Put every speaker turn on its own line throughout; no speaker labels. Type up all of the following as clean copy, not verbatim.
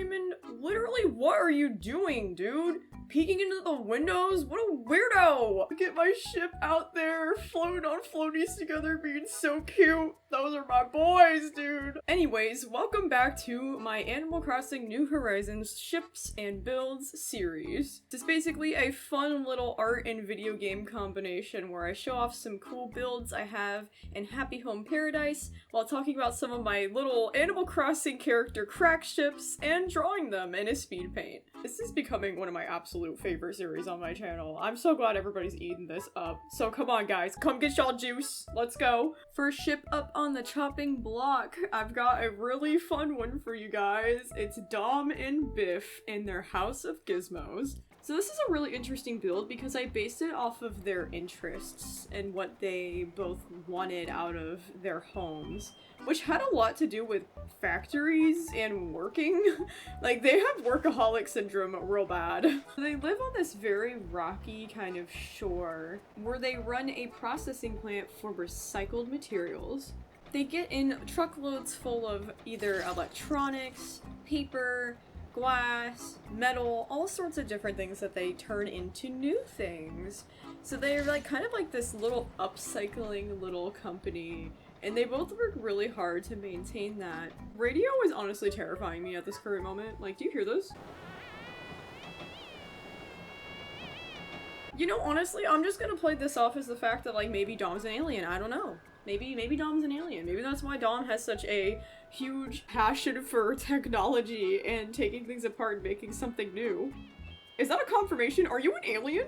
Raymond, literally what are you doing, dude? Peeking into the windows? What a weirdo! Get my ship out there, floating on floaties together, being so cute. Those are my boys, dude. Anyways, welcome back to my Animal Crossing New Horizons Ships and Builds series. This is basically a fun little art and video game combination where I show off some cool builds I have in Happy Home Paradise while talking about some of my little Animal Crossing character crack ships and drawing them in a speed paint. This is becoming one of my absolute favorite series on my channel. I'm so glad everybody's eating this up. So come on guys, come get y'all juice. Let's go. First ship up on the chopping block, I've got a really fun one for you guys. It's Dom and Biff in their House of Gizmos. So this is a really interesting build because I based it off of their interests and what they both wanted out of their homes, which had a lot to do with factories and working. Like, they have workaholic syndrome real bad. They live on this very rocky kind of shore where they run a processing plant for recycled materials. They get in truckloads full of either electronics, paper, glass, metal, all sorts of different things that they turn into new things. So they're like kind of like this little upcycling little company, and they both work really hard to maintain that. Radio is honestly terrifying me at this current moment. Like, do you hear this? You know, honestly, I'm just gonna play this off as the fact that, like, maybe Dom's an alien. I don't know. Maybe Dom's an alien. Maybe that's why Dom has such a huge passion for technology and taking things apart and making something new. Is that a confirmation? Are you an alien?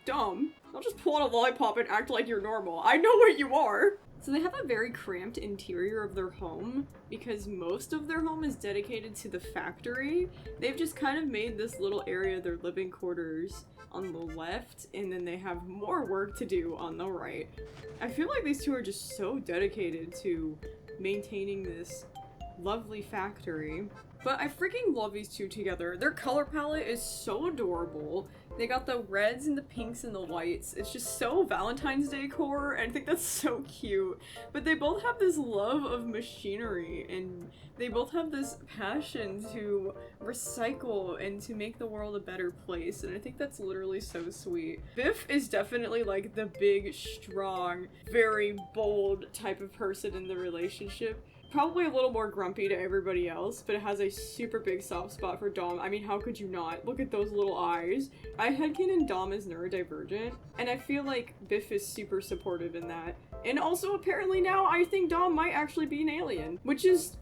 Dom, don't just pull out a lollipop and act like you're normal. I know what you are! So they have a very cramped interior of their home because most of their home is dedicated to the factory. They've just kind of made this little area their living quarters on the left, and then they have more work to do on the right. I feel like these two are just so dedicated to maintaining this lovely factory. But I freaking love these two together. Their color palette is so adorable. They got the reds and the pinks and the whites. It's just so Valentine's Day core, and I think that's so cute. But they both have this love of machinery, and they both have this passion to recycle and to make the world a better place, and I think that's literally so sweet. Biff is definitely like the big, strong, very bold type of person in the relationship. Probably a little more grumpy to everybody else, but it has a super big soft spot for Dom. I mean, how could you not? Look at those little eyes. I headcanon Dom is neurodivergent, and I feel like Biff is super supportive in that. And also, apparently now, I think Dom might actually be an alien, which is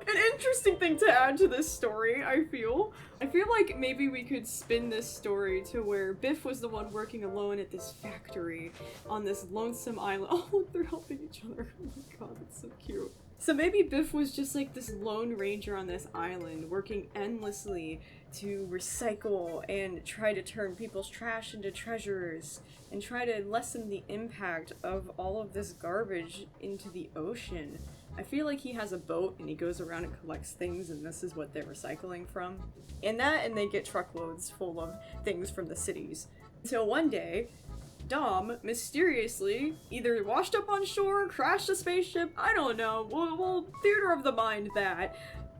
an interesting thing to add to this story, I feel. I feel like maybe we could spin this story to where Biff was the one working alone at this factory on this lonesome island. Oh, look, they're helping each other. Oh my god, that's so cute. So maybe Biff was just like this lone ranger on this island, working endlessly to recycle and try to turn people's trash into treasures and try to lessen the impact of all of this garbage into the ocean. I feel like he has a boat and he goes around and collects things, and this is what they're recycling from. And they get truckloads full of things from the cities. So one day, Dom mysteriously either washed up on shore, crashed a spaceship, I don't know, we'll theater of the mind that.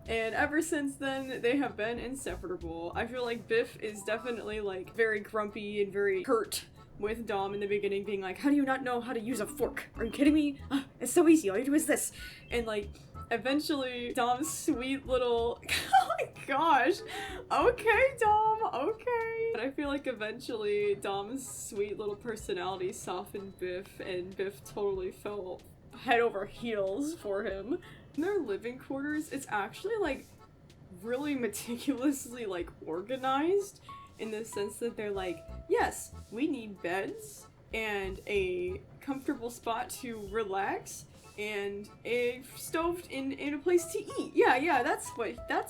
And ever since then, they have been inseparable. I feel like Biff is definitely like very grumpy and very hurt with Dom in the beginning being like, how do you not know how to use a fork? Are you kidding me? It's so easy, all you do is this. And like, eventually, Dom's sweet little, oh my gosh, okay Dom, okay. But I feel like eventually Dom's sweet little personality softened Biff, and Biff totally fell head over heels for him. In their living quarters, it's actually like really meticulously like organized in the sense that they're like, yes, we need beds and a comfortable spot to relax and a stove in a place to eat. Yeah, that's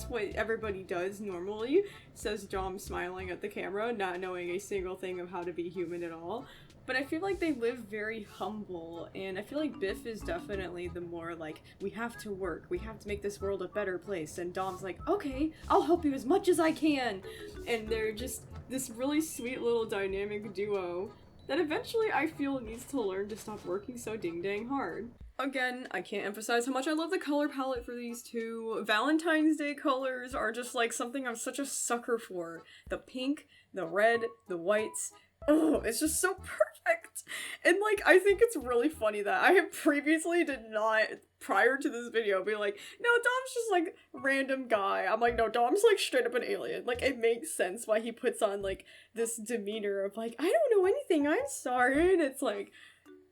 what everybody does normally, says Dom smiling at the camera, not knowing a single thing of how to be human at all. But I feel like they live very humble, and I feel like Biff is definitely the more like, we have to work, we have to make this world a better place, and Dom's like, okay, I'll help you as much as I can. And they're just this really sweet little dynamic duo that eventually I feel needs to learn to stop working so ding dang hard. Again, I can't emphasize how much I love the color palette for these two. Valentine's Day colors are just like something I'm such a sucker for. The pink, the red, the whites. Oh, it's just so perfect. And like, I think it's really funny that I have previously did not, prior to this video, be like, no, Dom's just like random guy. I'm like, no, Dom's like straight up an alien. Like, it makes sense why he puts on like this demeanor of like, I don't know anything, I'm sorry. And it's like,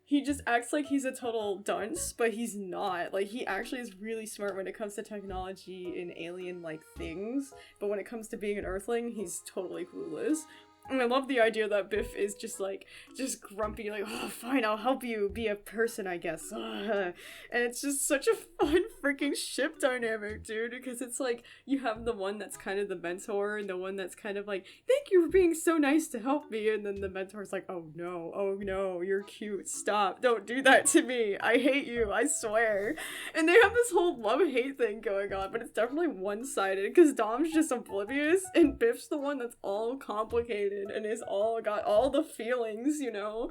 he just acts like he's a total dunce, but he's not. Like, he actually is really smart when it comes to technology and alien-like things, but when it comes to being an Earthling, he's totally clueless. And I love the idea that Biff is just grumpy, like, oh, fine, I'll help you be a person, I guess. And it's just such a fun freaking ship dynamic, dude, because it's like, you have the one that's kind of the mentor, and the one that's kind of like, thank you for being so nice to help me, and then the mentor's like, oh no, you're cute, stop, don't do that to me, I hate you, I swear. And they have this whole love-hate thing going on, but it's definitely one-sided, because Dom's just oblivious, and Biff's the one that's all complicated and is all got all the feelings, you know?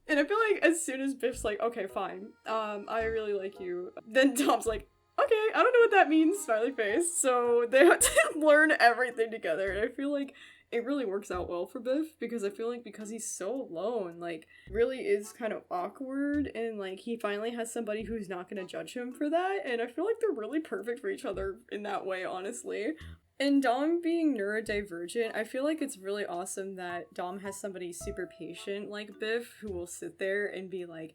And I feel like as soon as Biff's like, okay, fine, I really like you, then Dom's like, okay, I don't know what that means, smiley face. So they have to learn everything together, and I feel like it really works out well for Biff, because I feel like because he's so alone, like, really is kind of awkward, and like, he finally has somebody who's not gonna judge him for that, and I feel like they're really perfect for each other in that way, honestly. And Dom being neurodivergent, I feel like it's really awesome that Dom has somebody super patient like Biff who will sit there and be like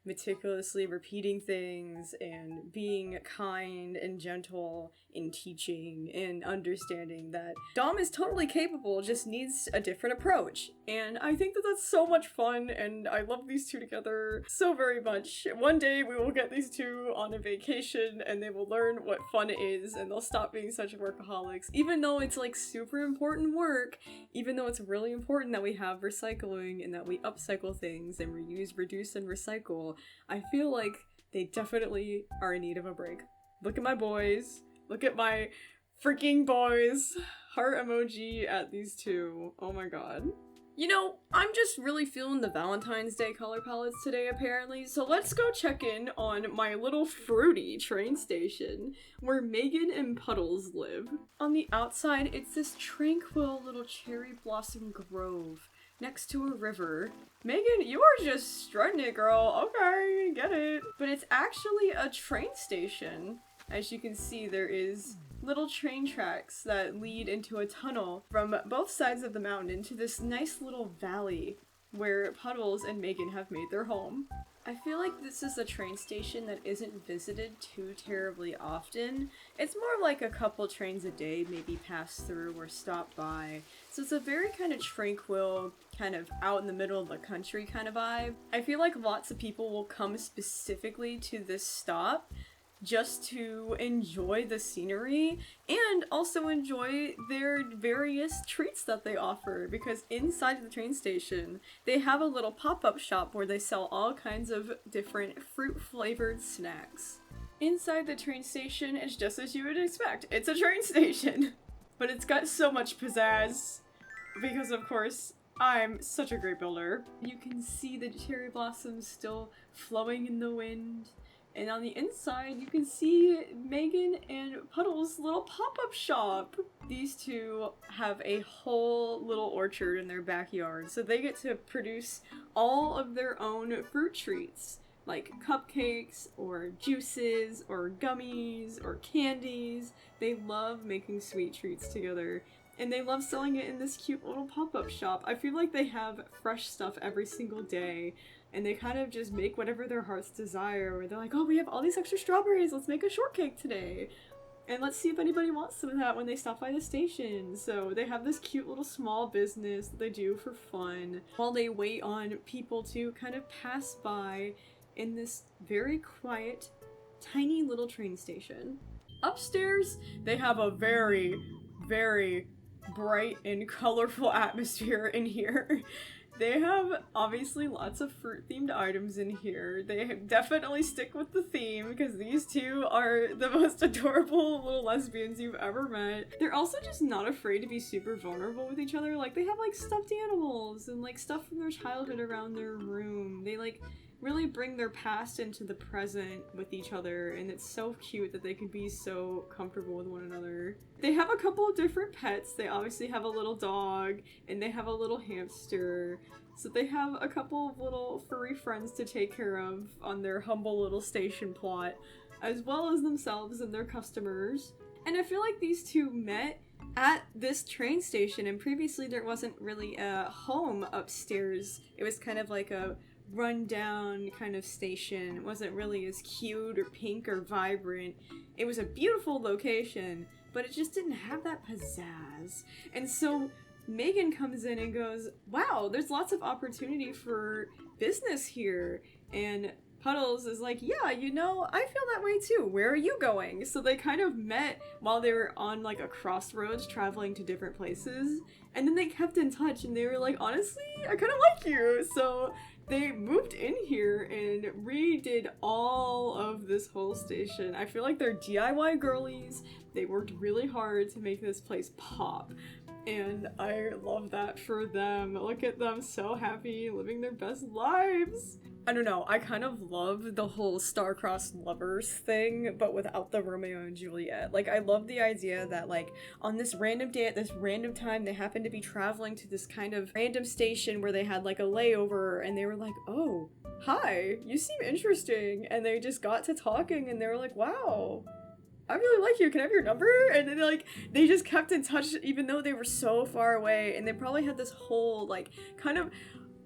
meticulously repeating things and being kind and gentle in teaching and understanding that Dom is totally capable, just needs a different approach. And I think that that's so much fun, and I love these two together so very much. One day we will get these two on a vacation and they will learn what fun is, and they'll stop being such workaholics, even though it's like super important work, even though it's really important that we have recycling and that we upcycle things and reuse, reduce, and recycle. I feel like they definitely are in need of a break. Look at my boys. Look at my freaking boys. Heart emoji at these two. Oh my god. You know, I'm just really feeling the Valentine's Day color palettes today, apparently, so let's go check in on my little fruity train station where Megan and Puddles live. On the outside, it's this tranquil little cherry blossom grove next to a river. Megan, you are just strutting it, girl. Okay, get it. But it's actually a train station. As you can see, there is little train tracks that lead into a tunnel from both sides of the mountain into this nice little valley where Puddles and Megan have made their home. I feel like this is a train station that isn't visited too terribly often. It's more like a couple trains a day maybe pass through or stop by. So it's a very kind of tranquil, kind of out in the middle of the country kind of vibe. I feel like lots of people will come specifically to this stop just to enjoy the scenery and also enjoy their various treats that they offer, because inside the train station they have a little pop-up shop where they sell all kinds of different fruit-flavored snacks. Inside the train station, it's just as you would expect. It's a train station, but it's got so much pizzazz because, of course, I'm such a great builder. You can see the cherry blossoms still flowing in the wind. And on the inside, you can see Megan and Puddles' little pop-up shop. These two have a whole little orchard in their backyard, so they get to produce all of their own fruit treats, like cupcakes, or juices, or gummies, or candies. They love making sweet treats together, and they love selling it in this cute little pop-up shop. I feel like they have fresh stuff every single day, and they kind of just make whatever their hearts desire, where they're like, oh, we have all these extra strawberries, let's make a shortcake today. And let's see if anybody wants some of that when they stop by the station. So they have this cute little small business that they do for fun while they wait on people to kind of pass by in this very quiet, tiny little train station. Upstairs, they have a very, very bright and colorful atmosphere in here. They have obviously lots of fruit-themed items in here. They definitely stick with the theme because these two are the most adorable little lesbians you've ever met. They're also just not afraid to be super vulnerable with each other. Like, they have like stuffed animals and like stuff from their childhood around their room. They like really bring their past into the present with each other, and it's so cute that they can be so comfortable with one another. They have a couple of different pets. They obviously have a little dog, and they have a little hamster. So they have a couple of little furry friends to take care of on their humble little station plot, as well as themselves and their customers. And I feel like these two met at this train station, and previously there wasn't really a home upstairs. It was kind of like a rundown kind of station. It wasn't really as cute or pink or vibrant. It was a beautiful location, but it just didn't have that pizzazz. And so Megan comes in and goes, wow, there's lots of opportunity for business here. And Puddles is like, yeah, you know, I feel that way too. Where are you going? So they kind of met while they were on like a crossroads traveling to different places. And then they kept in touch and they were like, honestly, I kind of like you. So they moved in here and redid all of this whole station. I feel like they're DIY girlies. They worked really hard to make this place pop. And I love that for them. Look at them, so happy, living their best lives. I don't know, I kind of love the whole star-crossed lovers thing, but without the Romeo and Juliet. Like, I love the idea that, like, on this random day at this random time, they happened to be traveling to this kind of random station where they had, like, a layover, and they were like, oh, hi, you seem interesting. And they just got to talking, and they were like, wow, I really like you, can I have your number? And then, like, they just kept in touch even though they were so far away, and they probably had this whole, like, kind of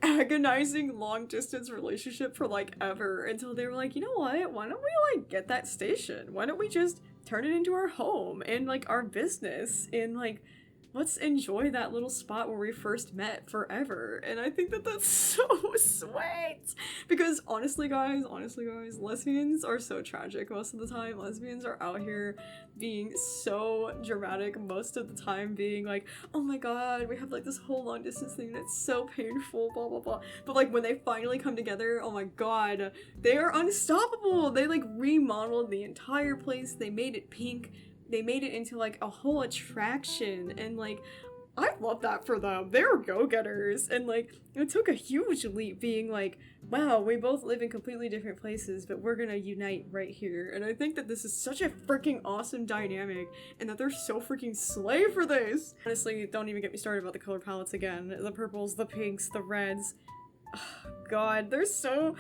agonizing long-distance relationship for, like, ever, until they were like, you know what, why don't we, like, get that station? Why don't we just turn it into our home and, like, our business, and, like, let's enjoy that little spot where we first met forever. And I think that that's so sweet. Because honestly guys, lesbians are so tragic most of the time. Lesbians are out here being so dramatic most of the time, being like, oh my god, we have like this whole long distance thing that's so painful, blah blah blah. But like when they finally come together, oh my god, they are unstoppable. They like remodeled the entire place. They made it pink. They made it into, like, a whole attraction, and, like, I love that for them. They're go-getters, and, like, it took a huge leap being like, wow, we both live in completely different places, but we're gonna unite right here. And I think that this is such a freaking awesome dynamic, and that they're so freaking slay for this. Honestly, don't even get me started about the color palettes again. The purples, the pinks, the reds. Oh, god, they're so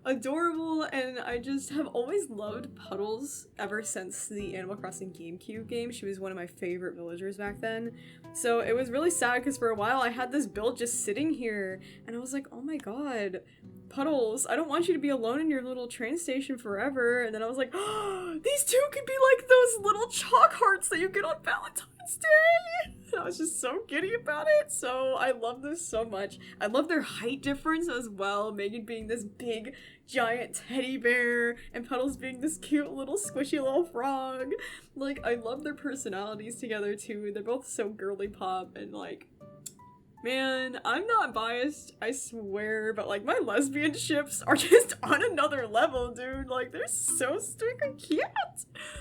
adorable, and I just have always loved Puddles ever since the Animal Crossing GameCube game. She was one of my favorite villagers back then. So it was really sad because for a while I had this build just sitting here and I was like, oh my god, Puddles, I don't want you to be alone in your little train station forever. And then I was like, oh, these two could be like those little chalk hearts that you get on Valentine's Day. And I was just so giddy about it. So I love this so much. I love their height difference as well. Megan being this big giant teddy bear and Puddles being this cute little squishy little frog. Like, I love their personalities together too. They're both so girly pop, and like, man, I'm not biased, I swear, but like my lesbian ships are just on another level, dude. Like, they're so stinking cute.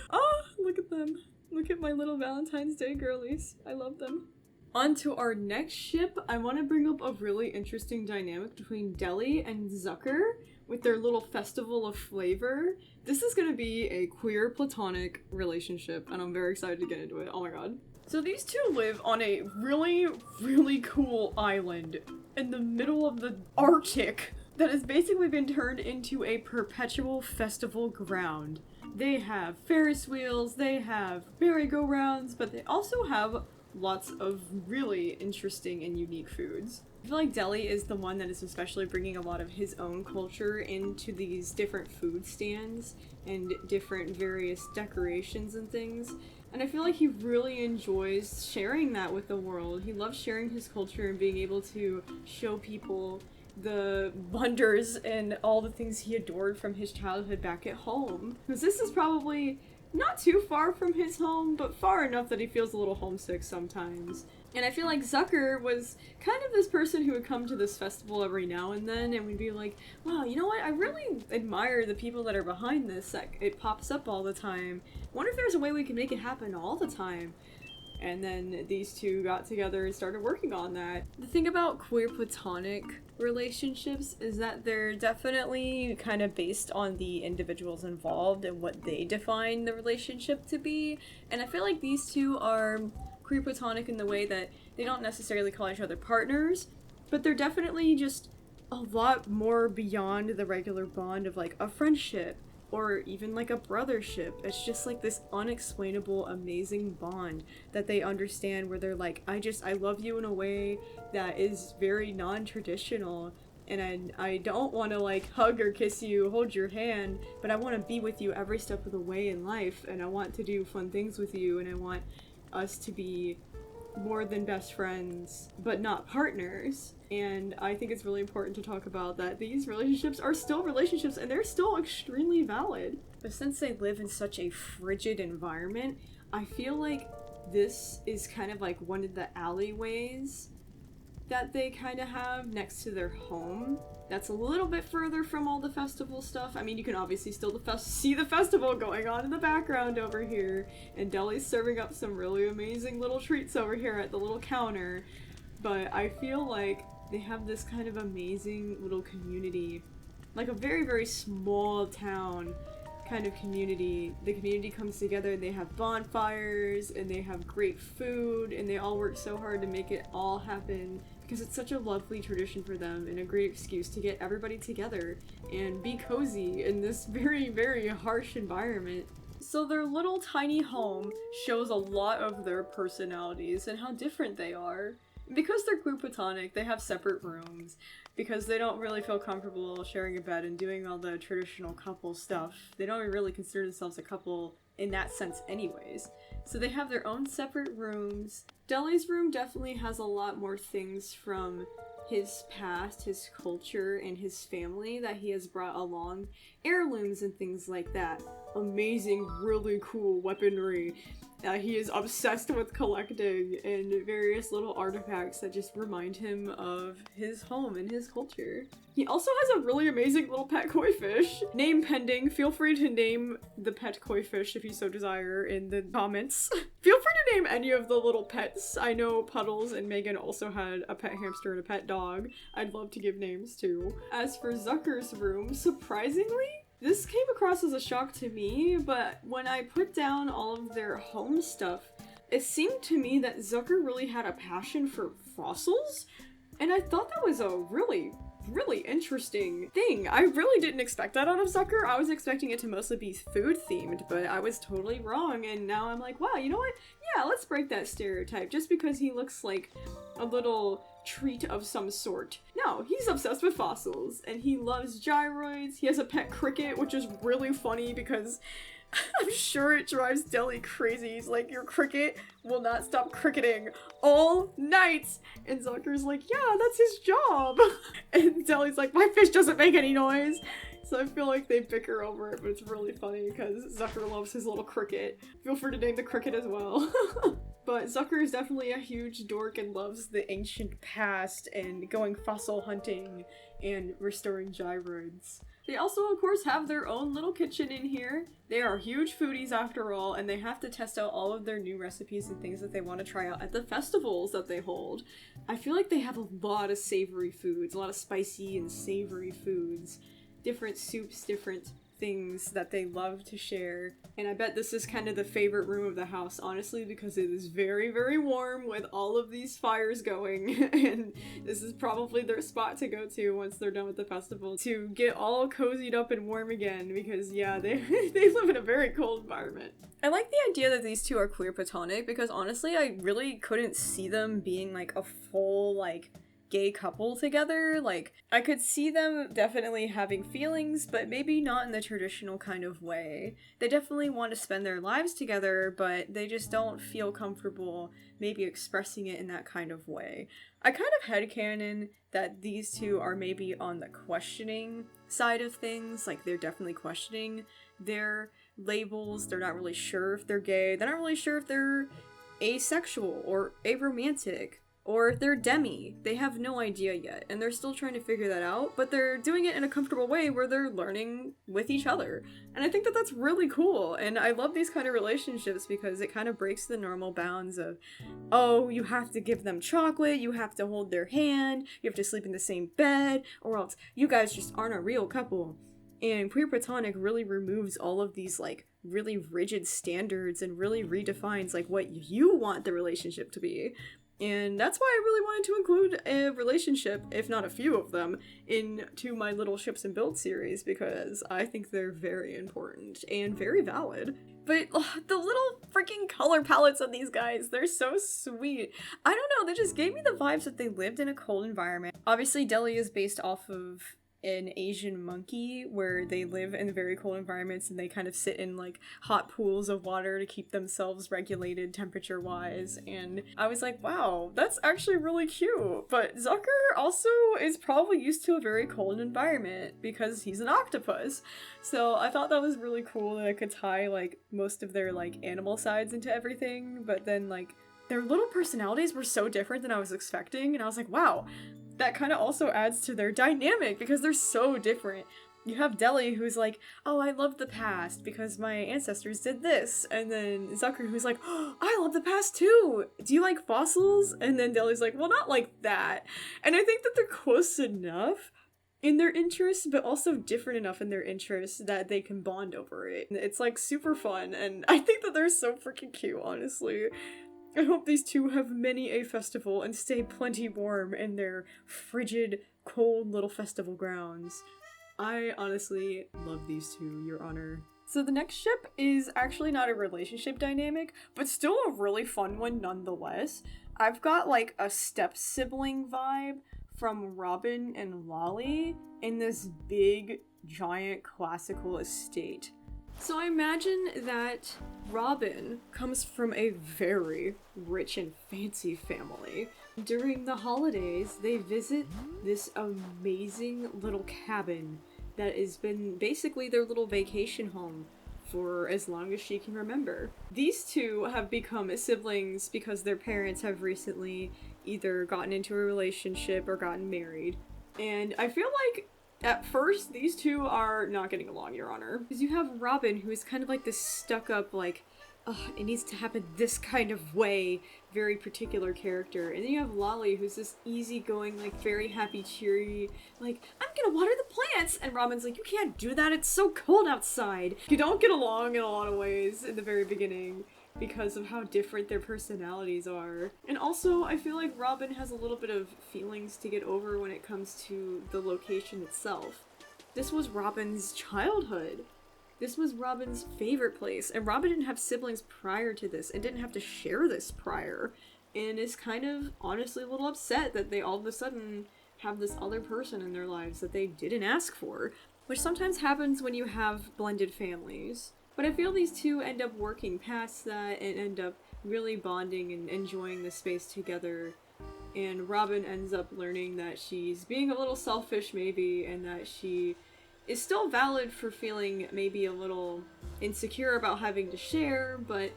Oh, look at them. Look at my little Valentine's Day girlies. I love them. On to our next ship, I want to bring up a really interesting dynamic between Deli and Zucker with their little festival of flavor. This is going to be a queer platonic relationship, and I'm very excited to get into it. Oh my god. So these two live on a really, really cool island in the middle of the Arctic that has basically been turned into a perpetual festival ground. They have Ferris wheels, they have merry-go-rounds, but they also have lots of really interesting and unique foods. I feel like Deli is the one that is especially bringing a lot of his own culture into these different food stands and different various decorations and things. And I feel like he really enjoys sharing that with the world. He loves sharing his culture and being able to show people the wonders and all the things he adored from his childhood back at home. Because this is probably not too far from his home, but far enough that he feels a little homesick sometimes. And I feel like Zucker was kind of this person who would come to this festival every now and then and we'd be like, wow, you know what, I really admire the people that are behind this, like, it pops up all the time. I wonder if there's a way we can make it happen all the time. And then these two got together and started working on that. The thing about queer platonic relationships is that they're definitely kind of based on the individuals involved and what they define the relationship to be. And I feel like these two are queer platonic in the way that they don't necessarily call each other partners, but they're definitely just a lot more beyond the regular bond of like a friendship or even like a brothership. It's just like this unexplainable, amazing bond that they understand where they're like, I love you in a way that is very non-traditional, and I don't want to like hug or kiss you, hold your hand, but I want to be with you every step of the way in life, and I want to do fun things with you, and I want us to be more than best friends, but not partners. And I think it's really important to talk about that these relationships are still relationships and they're still extremely valid. But since they live in such a frigid environment, I feel like this is kind of like one of the alleyways that they kind of have next to their home. That's a little bit further from all the festival stuff. I mean, you can obviously still see the festival going on in the background over here, and Deli's serving up some really amazing little treats over here at the little counter. But I feel like they have this kind of amazing little community, like a very, very small town kind of community. The community comes together and they have bonfires and they have great food and they all work so hard to make it all happen because it's such a lovely tradition for them and a great excuse to get everybody together and be cozy in this very, very harsh environment. So their little tiny home shows a lot of their personalities and how different they are. Because they're queer platonic, they have separate rooms. Because they don't really feel comfortable sharing a bed and doing all the traditional couple stuff. They don't really consider themselves a couple in that sense anyways. So they have their own separate rooms. Deli's room definitely has a lot more things from his past, his culture, and his family that he has brought along. Heirlooms and things like that. Amazing, really cool weaponry. He is obsessed with collecting and various little artifacts that just remind him of his home and his culture. He also has a really amazing little pet koi fish. Name pending. Feel free to name the pet koi fish if you so desire in the comments. Feel free to name any of the little pets. I know Puddles and Megan also had a pet hamster and a pet dog. I'd love to give names too. As for Zucker's room, surprisingly, this came across as a shock to me, but when I put down all of their home stuff, it seemed to me that Zucker really had a passion for fossils, and I thought that was a really interesting thing. I really didn't expect that out of Zucker. I was expecting it to mostly be food themed, but I was totally wrong, and now I'm like, wow, you know what? Yeah, let's break that stereotype just because he looks like a little treat of some sort. No, he's obsessed with fossils, and he loves gyroids. He has a pet cricket, which is really funny because I'm sure it drives Deli crazy. He's like, your cricket will not stop cricketing all night. And Zucker's like, yeah, that's his job. And Deli's like, my fish doesn't make any noise. So I feel like they bicker over it, but it's really funny because Zucker loves his little cricket. Feel free to name the cricket as well. But Zucker is definitely a huge dork and loves the ancient past and going fossil hunting and restoring gyroids. They also, of course, have their own little kitchen in here. They are huge foodies after all, and they have to test out all of their new recipes and things that they want to try out at the festivals that they hold. I feel like they have a lot of savory foods, a lot of spicy and savory foods. Different soups, different things that they love to share. And I bet this is kind of the favorite room of the house, honestly, because it is very, very warm with all of these fires going. And this is probably their spot to go to once they're done with the festival to get all cozied up and warm again, because yeah, they live in a very cold environment. I like the idea that these two are queer platonic because honestly, I really couldn't see them being like a full, like, gay couple together. Like, I could see them definitely having feelings, but maybe not in the traditional kind of way. They definitely want to spend their lives together, but they just don't feel comfortable maybe expressing it in that kind of way. I kind of headcanon that these two are maybe on the questioning side of things. Like, they're definitely questioning their labels. They're not really sure if they're gay. They're not really sure if they're asexual or aromantic. Or they're Demi. They have no idea yet, and they're still trying to figure that out, but they're doing it in a comfortable way where they're learning with each other. And I think that that's really cool, and I love these kind of relationships because it kind of breaks the normal bounds of, oh, you have to give them chocolate, you have to hold their hand, you have to sleep in the same bed, or else you guys just aren't a real couple. And Queer Platonic really removes all of these, like, really rigid standards and really redefines, like, what you want the relationship to be. And that's why I really wanted to include a relationship, if not a few of them, into my little Ships and Build series, because I think they're very important and very valid. But the little freaking color palettes of these guys, they're so sweet. I don't know, they just gave me the vibes that they lived in a cold environment. Obviously, Deli is based off of an Asian monkey where they live in very cold environments and they kind of sit in like hot pools of water to keep themselves regulated temperature wise, and I was like, wow, that's actually really cute. But Zucker also is probably used to a very cold environment because he's an octopus, so I thought that was really cool that I could tie like most of their like animal sides into everything, but then like their little personalities were so different than I was expecting, and I was like, wow, that kind of also adds to their dynamic because they're so different. You have Deli who's like, oh, I love the past because my ancestors did this. And then Zucker who's like, oh, I love the past too. Do you like fossils? And then Deli's like, well, not like that. And I think that they're close enough in their interests, but also different enough in their interests that they can bond over it. It's like super fun, and I think that they're so freaking cute, honestly. I hope these two have many a festival and stay plenty warm in their frigid, cold little festival grounds. I honestly love these two, Your Honor. So the next ship is actually not a relationship dynamic, but still a really fun one nonetheless. I've got like a step-sibling vibe from Robin and Lolly in this big, giant classical estate. So I imagine that Robin comes from a very rich and fancy family. During the holidays, they visit this amazing little cabin that has been basically their little vacation home for as long as she can remember. These two have become siblings because their parents have recently either gotten into a relationship or gotten married. And I feel like at first, these two are not getting along, Your Honor. Because you have Robin, who is kind of like this stuck-up, like, it needs to happen this kind of way, very particular character. And then you have Lolly, who's this easygoing, like, very happy, cheery, like, I'm gonna water the plants! And Robin's like, you can't do that, it's so cold outside! You don't get along in a lot of ways in the very beginning, because of how different their personalities are. And also, I feel like Robin has a little bit of feelings to get over when it comes to the location itself. This was Robin's childhood. This was Robin's favorite place, and Robin didn't have siblings prior to this, and didn't have to share this prior, and is kind of honestly a little upset that they all of a sudden have this other person in their lives that they didn't ask for, which sometimes happens when you have blended families. But I feel these two end up working past that and end up really bonding and enjoying the space together. And Robin ends up learning that she's being a little selfish maybe, and that she is still valid for feeling maybe a little insecure about having to share, but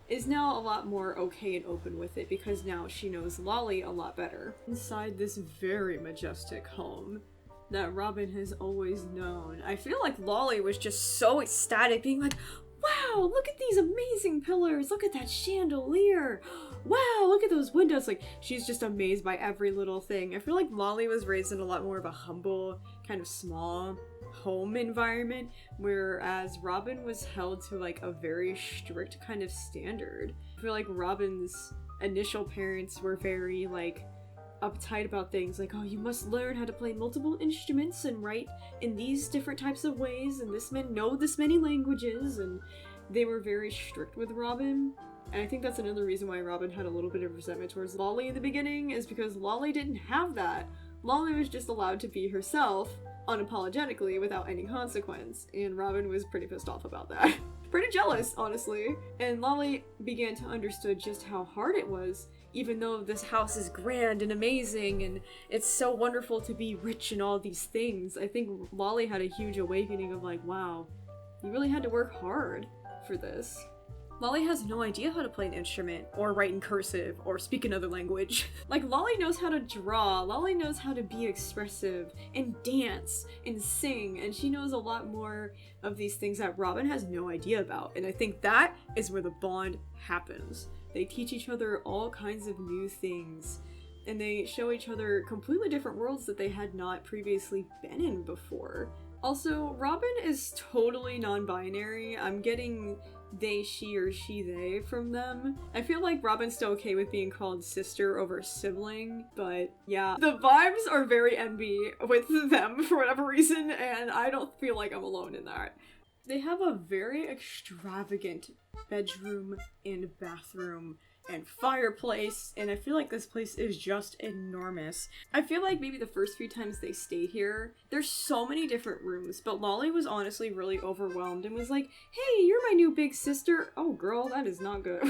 is now a lot more okay and open with it because now she knows Lolly a lot better. Inside this very majestic home that Robin has always known, I feel like Lolly was just so ecstatic, being like, wow, look at these amazing pillars, look at that chandelier, wow, look at those windows. Like, she's just amazed by every little thing. I feel like Lolly was raised in a lot more of a humble, kind of small home environment, whereas Robin was held to like a very strict kind of standard. I feel like Robin's initial parents were very like uptight about things like, oh, you must learn how to play multiple instruments and write in these different types of ways, and know this many languages, and they were very strict with Robin. And I think that's another reason why Robin had a little bit of resentment towards Lolly in the beginning, is because Lolly didn't have that. Lolly was just allowed to be herself unapologetically without any consequence, and Robin was pretty pissed off about that. Pretty jealous, honestly. And Lolly began to understand just how hard it was, even though this house is grand and amazing and it's so wonderful to be rich and all these things. I think Lolly had a huge awakening of like, wow, you really had to work hard for this. Lolly has no idea how to play an instrument, or write in cursive, or speak another language. Like, Lolly knows how to draw, Lolly knows how to be expressive, and dance, and sing, and she knows a lot more of these things that Robin has no idea about, and I think that is where the bond happens. They teach each other all kinds of new things, and they show each other completely different worlds that they had not previously been in before. Also, Robin is totally non-binary. I'm getting they, she, or she, they from them. I feel like Robin's still okay with being called sister over sibling, but yeah. The vibes are very NB with them for whatever reason, and I don't feel like I'm alone in that. They have a very extravagant bedroom and bathroom and fireplace, and I feel like this place is just enormous. I feel like maybe the first few times they stay here, there's so many different rooms, but Lolly was honestly really overwhelmed and was like, hey, you're my new big sister. Oh girl, that is not good.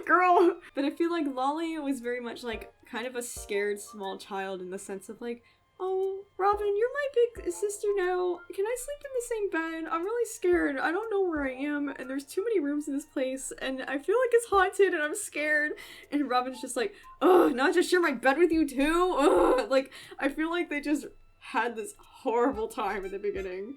Girl! But I feel like Lolly was very much like kind of a scared small child in the sense of like, oh, Robin, you're my big sister now. Can I sleep in the same bed? I'm really scared. I don't know where I am, and there's too many rooms in this place, and I feel like it's haunted, and I'm scared. And Robin's just like, ugh, not just share my bed with you too? Ugh. Like, I feel like they just had this horrible time in the beginning.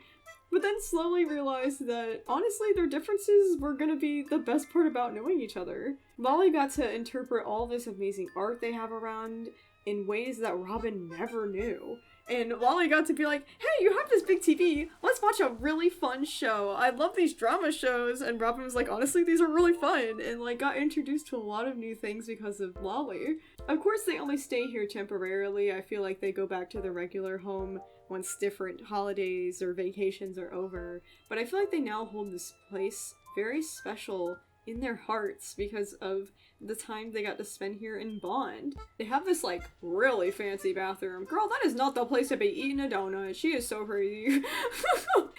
But then slowly realized that, honestly, their differences were gonna be the best part about knowing each other. Lolly got to interpret all this amazing art they have around in ways that Robin never knew. And Lolly got to be like, hey, you have this big TV, let's watch a really fun show. I love these drama shows. And Robin was like, honestly, these are really fun. And like got introduced to a lot of new things because of Lolly. Of course, they only stay here temporarily. I feel like they go back to the regular home once different holidays or vacations are over. But I feel like they now hold this place very special in their hearts because of the time they got to spend here in Bond. They have this like really fancy bathroom. Girl, that is not the place to be eating a donut. She is so crazy.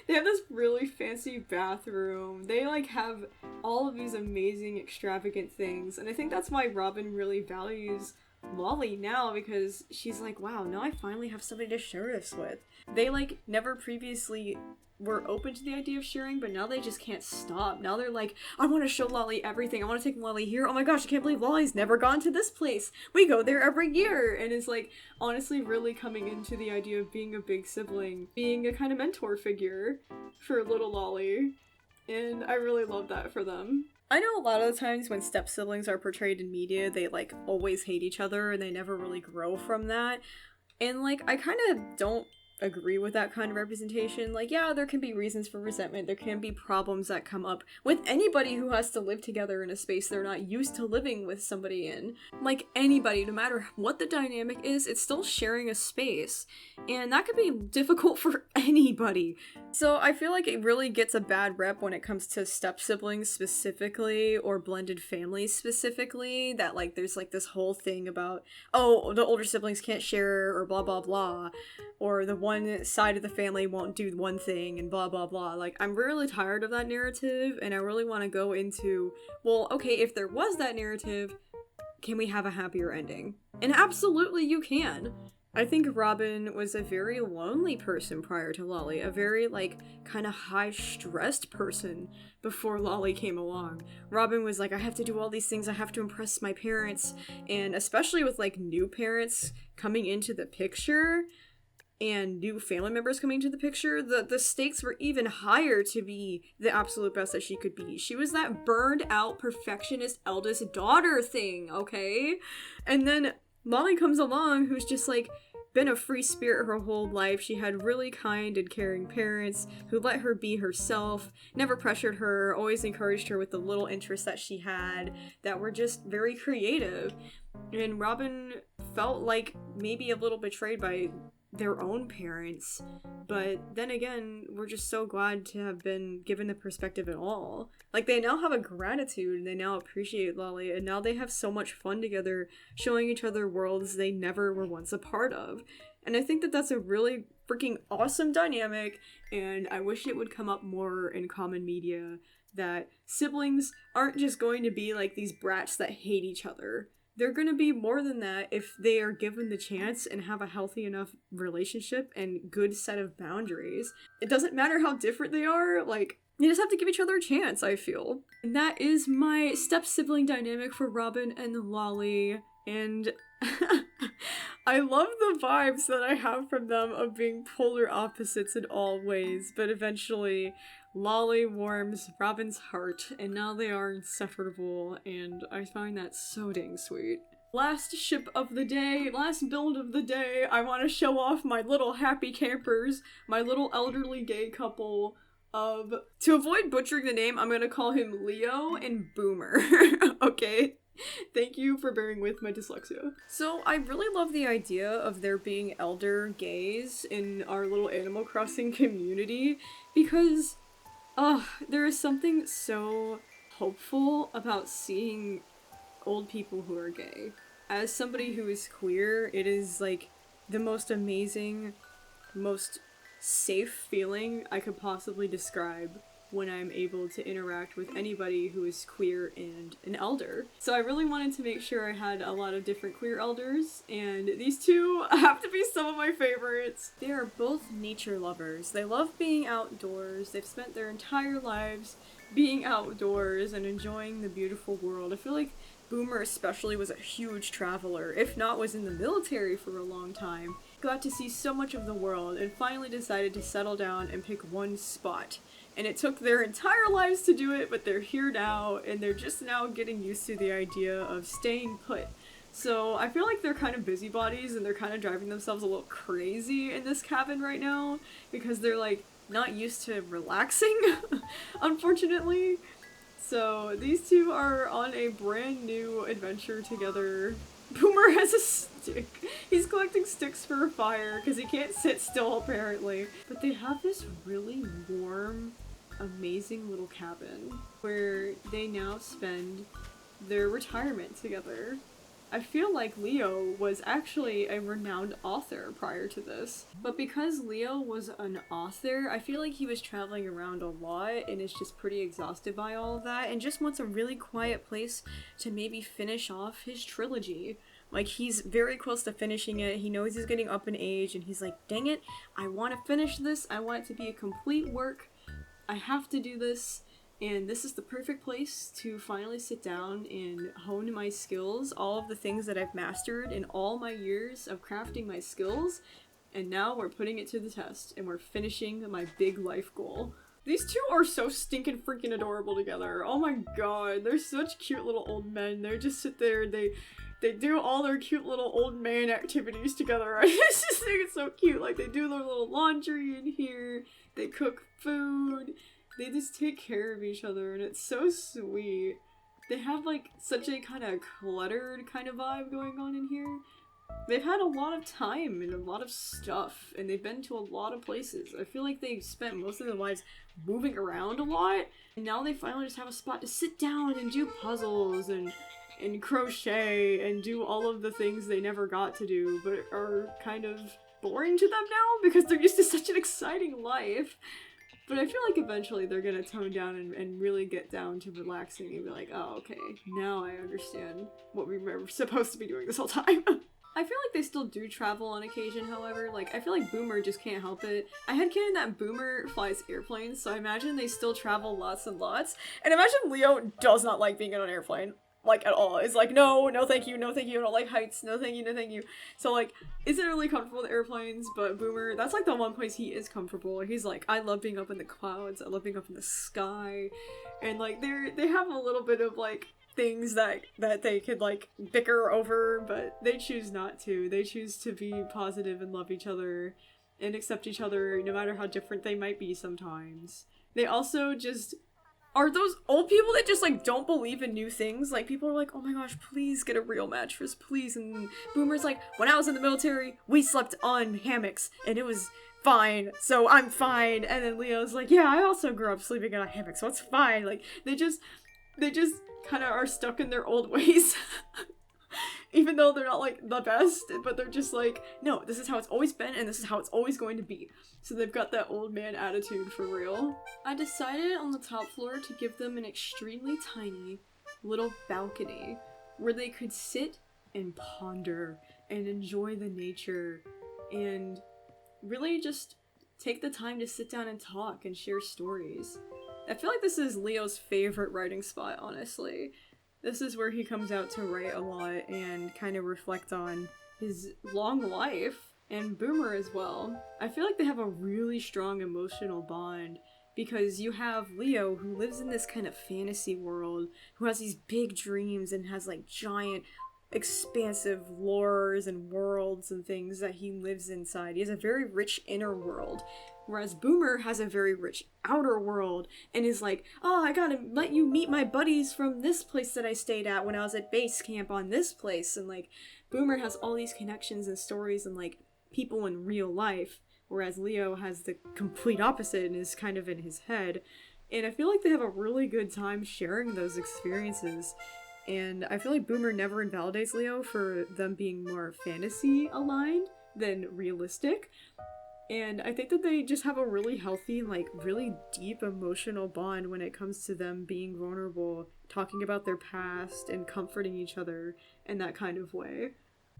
They have this really fancy bathroom. They like have all of these amazing extravagant things, and I think that's why Robin really values Lolly now, because she's like, wow, now I finally have somebody to share this with. They like never previously were open to the idea of sharing, but now they just can't stop. Now they're like, I want to show Lolly everything. I want to take Lolly here. Oh my gosh, I can't believe Lolly's never gone to this place. We go there every year. And it's like, honestly, really coming into the idea of being a big sibling, being a kind of mentor figure for little Lolly. And I really love that for them. I know a lot of the times when step siblings are portrayed in media, they like always hate each other and they never really grow from that. And like, I kind of don't agree with that kind of representation. Like, yeah, there can be reasons for resentment, there can be problems that come up with anybody who has to live together in a space they're not used to living with somebody in. Like, anybody, no matter what the dynamic is, it's still sharing a space, and that could be difficult for anybody. So I feel like it really gets a bad rep when it comes to step siblings specifically, or blended families specifically, that like there's like this whole thing about, oh, the older siblings can't share, or blah blah blah, or the one side of the family won't do one thing and blah blah blah. Like, I'm really tired of that narrative, and I really want to go into, well, okay, if there was that narrative, can we have a happier ending? And absolutely you can. I think Robin was a very lonely person prior to Lolly, a very like kind of high-stressed person before Lolly came along. Robin was like, I have to do all these things, I have to impress my parents, and especially with like new parents coming into the picture, and new family members coming into the picture, the stakes were even higher to be the absolute best that she could be. She was that burned out perfectionist eldest daughter thing, okay? And then Lolly comes along, who's just like been a free spirit her whole life. She had really kind and caring parents who let her be herself, never pressured her, always encouraged her with the little interests that she had that were just very creative. And Robin felt like maybe a little betrayed by their own parents, but then again, we're just so glad to have been given the perspective at all. Like, they now have a gratitude, and they now appreciate Lolly, and now they have so much fun together, showing each other worlds they never were once a part of. And I think that that's a really freaking awesome dynamic, and I wish it would come up more in common media, that siblings aren't just going to be like these brats that hate each other. They're going to be more than that if they are given the chance and have a healthy enough relationship and good set of boundaries. It doesn't matter how different they are, like, You just have to give each other a chance, I feel. And that is my step-sibling dynamic for Robin and Lolly, and I love the vibes that I have from them of being polar opposites in all ways, but eventually Lolly warms Robin's heart, and now they are inseparable, and I find that so dang sweet. Last ship of the day, last build of the day, I want to show off my little happy campers, my little elderly gay couple of... To avoid butchering the name, I'm gonna call him Leo and Boomer, okay? Thank you for bearing with my dyslexia. So I really love the idea of there being elder gays in our little Animal Crossing community because, there is something so hopeful about seeing old people who are gay. As somebody who is queer, it is like the most amazing, most safe feeling I could possibly describe when I'm able to interact with anybody who is queer and an elder. So I really wanted to make sure I had a lot of different queer elders, and these two have to be some of my favorites. They are both nature lovers. They love being outdoors. They've spent their entire lives being outdoors and enjoying the beautiful world. I feel like Boomer especially was a huge traveler, if not was in the military for a long time. Got to see so much of the world and finally decided to settle down and pick one spot. And it took their entire lives to do it, but they're here now, and they're just now getting used to the idea of staying put. So I feel like they're kind of busybodies, and they're kind of driving themselves a little crazy in this cabin right now, because they're like not used to relaxing, unfortunately. So these two are on a brand new adventure together. Boomer has a stick. He's collecting sticks for a fire because he can't sit still apparently. But they have this really warm, amazing little cabin where they now spend their retirement together. I feel like Leo was actually a renowned author prior to this, but because Leo was an author, I feel like he was traveling around a lot and is just pretty exhausted by all of that and just wants a really quiet place to maybe finish off his trilogy. Like, he's very close to finishing it, he knows he's getting up in age, and he's like, dang it, I want to finish this, I want it to be a complete work, I have to do this. And this is the perfect place to finally sit down and hone my skills, all of the things that I've mastered in all my years of crafting my skills. And now we're putting it to the test, and we're finishing my big life goal. These two are so stinking freaking adorable together. Oh my god, they're such cute little old men. They just sit there, they do all their cute little old man activities together. I just think it's so cute. Like, they do their little laundry in here, they cook food. They just take care of each other, and it's so sweet. They have, like, such a kind of cluttered kind of vibe going on in here. They've had a lot of time and a lot of stuff, and they've been to a lot of places. I feel like they've spent most of their lives moving around a lot, and now they finally just have a spot to sit down and do puzzles and crochet and do all of the things they never got to do, but are kind of boring to them now because they're used to such an exciting life. But I feel like eventually they're gonna tone down and really get down to relaxing and be like, oh, okay, now I understand what we were supposed to be doing this whole time. I feel like they still do travel on occasion, however. Like, I feel like Boomer just can't help it. I had canon that Boomer flies airplanes, so I imagine they still travel lots and lots. And imagine Leo does not like being on an airplane. Like, at all. It's like, no thank you, no thank you, I don't like heights, no thank you, no thank you. So, like, isn't really comfortable with airplanes, but Boomer, that's, like, the one place he is comfortable. He's like, I love being up in the clouds, I love being up in the sky, and, like, they have a little bit of, like, things that they could, like, bicker over, but they choose not to. They choose to be positive and love each other, and accept each other, no matter how different they might be sometimes. They also just are those old people that just, like, don't believe in new things. Like, people are like, oh my gosh, please get a real mattress, please. And Boomer's like, when I was in the military, we slept on hammocks, and it was fine, so I'm fine. And then Leo's like, yeah, I also grew up sleeping in a hammock, so it's fine. Like, they just kind of are stuck in their old ways. Even though they're not, like, the best, but they're just like, no, this is how it's always been, and this is how it's always going to be. So they've got that old man attitude for real. I decided on the top floor to give them an extremely tiny little balcony where they could sit and ponder and enjoy the nature and really just take the time to sit down and talk and share stories. I feel like this is Leo's favorite writing spot, honestly. This is where he comes out to write a lot and kind of reflect on his long life, and Boomer as well. I feel like they have a really strong emotional bond because you have Leo, who lives in this kind of fantasy world, who has these big dreams and has like giant expansive lores and worlds and things that he lives inside. He has a very rich inner world, whereas Boomer has a very rich outer world and is like, oh, I gotta let you meet my buddies from this place that I stayed at when I was at base camp on this place. And like, Boomer has all these connections and stories and like people in real life, whereas Leo has the complete opposite and is kind of in his head. And I feel like they have a really good time sharing those experiences. And I feel like Boomer never invalidates Leo for them being more fantasy aligned than realistic. And I think that they just have a really healthy, like, really deep emotional bond when it comes to them being vulnerable, talking about their past, and comforting each other in that kind of way.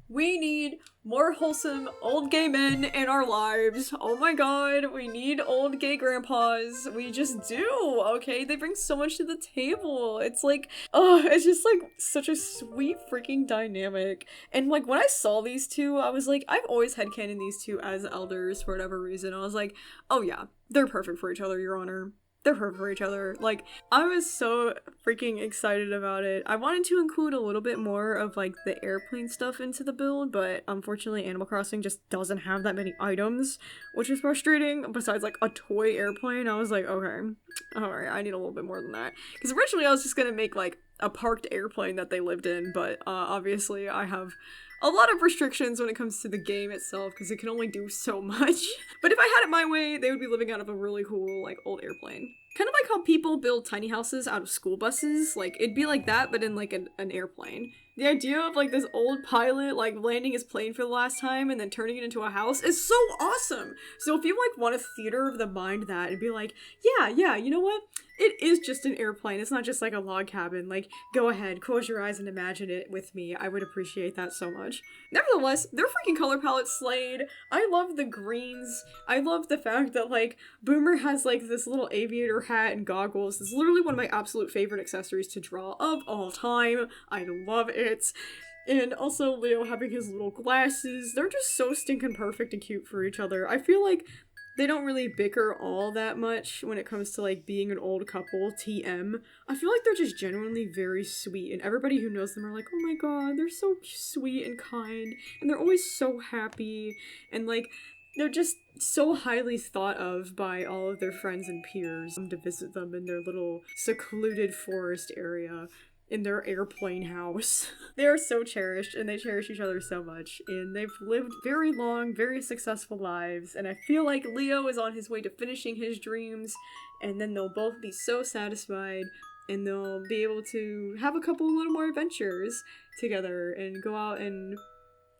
We need more wholesome old gay men in our lives. Oh my god, we need old gay grandpas. We just do, okay? They bring so much to the table. It's like, oh, it's just like such a sweet freaking dynamic. And like when I saw these two, I was like, I've always headcanoned these two as elders for whatever reason. I was like, oh yeah, they're perfect for each other, Your Honor. They're perfect for each other. Like, I was so freaking excited about it. I wanted to include a little bit more of like the airplane stuff into the build, but unfortunately Animal Crossing just doesn't have that many items, which is frustrating. Besides like a toy airplane, I was like, okay, alright, I need a little bit more than that. Because originally I was just gonna make like a parked airplane that they lived in, but obviously I have a lot of restrictions when it comes to the game itself because it can only do so much. But if I had it my way, they would be living out of a really cool, like, old airplane. Kind of like how people build tiny houses out of school buses. Like, it'd be like that, but in, like, an airplane. The idea of, like, this old pilot, like, landing his plane for the last time and then turning it into a house is so awesome! So if you, like, want to theater of the mind that and be like, yeah, you know what? It is just an airplane. It's not just, like, a log cabin. Like, go ahead, close your eyes and imagine it with me. I would appreciate that so much. Nevertheless, their freaking color palette slayed. I love the greens. I love the fact that, like, Boomer has, like, this little aviator hat and goggles. It's literally one of my absolute favorite accessories to draw of all time. I love it. And also Leo having his little glasses. They're just so stinking perfect and cute for each other. I feel like they don't really bicker all that much when it comes to like being an old couple, TM. I feel like they're just genuinely very sweet, and everybody who knows them are like, oh my god, they're so sweet and kind, and they're always so happy, and like, they're just so highly thought of by all of their friends and peers to visit them in their little secluded forest area. In their airplane house. They are so cherished, and they cherish each other so much, and they've lived very long, very successful lives, and I feel like Leo is on his way to finishing his dreams, and then they'll both be so satisfied, and they'll be able to have a couple little more adventures together, and go out and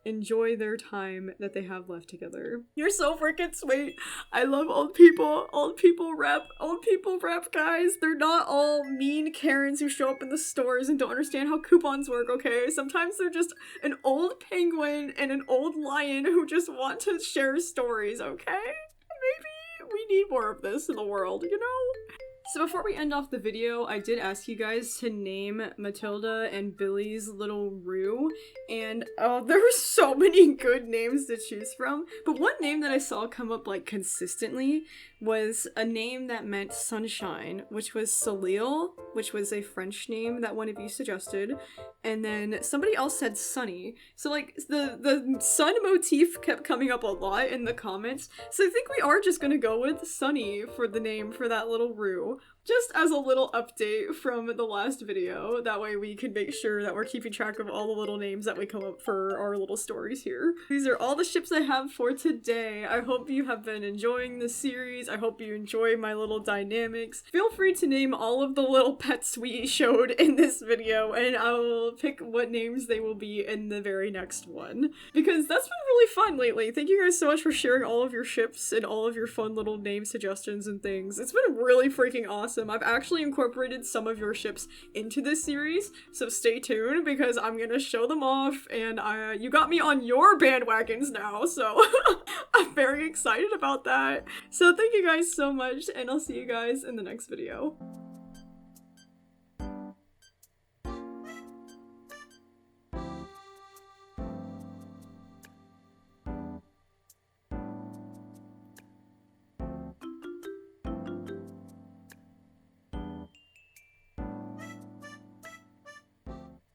enjoy their time that they have left together. You're so freaking sweet. I love old people. Old people rep, guys. They're not all mean Karens who show up in the stores and don't understand how coupons work, okay? Sometimes they're just an old penguin and an old lion who just want to share stories, okay? Maybe we need more of this in the world, you know? So before we end off the video, I did ask you guys to name Matilda and Billy's little Roo, and there were so many good names to choose from, but one name that I saw come up like consistently was a name that meant sunshine, which was Salil, which was a French name that one of you suggested, and then somebody else said Sunny. So like the sun motif kept coming up a lot in the comments, so I think we are just gonna go with Sunny for the name for that little Roo. Just as a little update from the last video, that way we can make sure that we're keeping track of all the little names that we come up for our little stories here. These are all the ships I have for today. I hope you have been enjoying the series. I hope you enjoy my little dynamics. Feel free to name all of the little pets we showed in this video, and I will pick what names they will be in the very next one. Because that's been really fun lately. Thank you guys so much for sharing all of your ships and all of your fun little name suggestions and things. It's been really freaking awesome. awesome. I've actually incorporated some of your ships into this series, so stay tuned because I'm gonna show them off, and you got me on your bandwagons now, so I'm very excited about that. So thank you guys so much, and I'll see you guys in the next video.